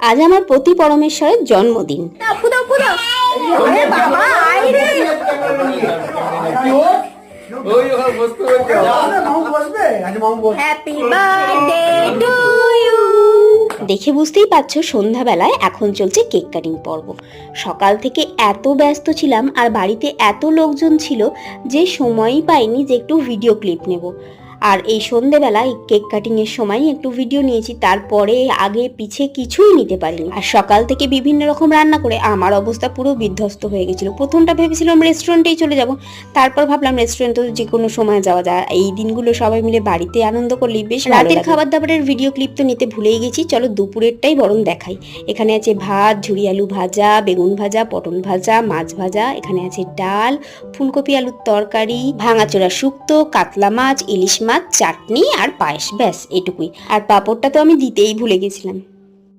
আজ আমার পতি পরমেশ্বরের জন্মদিন। দেখে বুঝতেই পারছো সন্ধ্যাবেলায় এখন চলছে কেক কাটিং পর্ব। সকাল থেকে এত ব্যস্ত ছিলাম আর বাড়িতে এত লোকজন ছিল যে সময়ই পাইনি যে একটু ভিডিও ক্লিপ নেব। আর এই সন্ধ্যেবেলায় কেক কাটিং এর সময় একটু ভিডিও নিয়েছি, তারপরে আগে পিছে কিছুই নিতে পারিনি। আর সকাল থেকে বিভিন্ন রকম রান্না করে আমার অবস্থা পুরো বিধ্বস্ত হয়ে গেছিল। প্রথমটা ভেবেছিলাম রেস্টুরেন্টেই চলে যাব, তারপর ভাবলাম রেস্টুরেন্টে তো যে কোনো সময় যাওয়া যায়, এই দিনগুলো সবাই মিলে বাড়িতে আনন্দ করলেই বেশ। রাতের খাবার দাবারের ভিডিও ক্লিপ তো নিতে ভুলেই গেছি, চলো দুপুরেরটাই বরং দেখাই। এখানে আছে ভাত, ঝুরি আলু ভাজা, বেগুন ভাজা, পটল ভাজা, মাছ ভাজা, এখানে আছে ডাল, ফুলকপি আলুর তরকারি, ভাঙাচোরা শুক্তো, কাতলা মাছ, ইলিশ মাছ, চাটনি আর পায়েস, ব্যাস এটুকুই। আর পাঁপড়টা তো আমি দিতেই ভুলে গেছিলাম।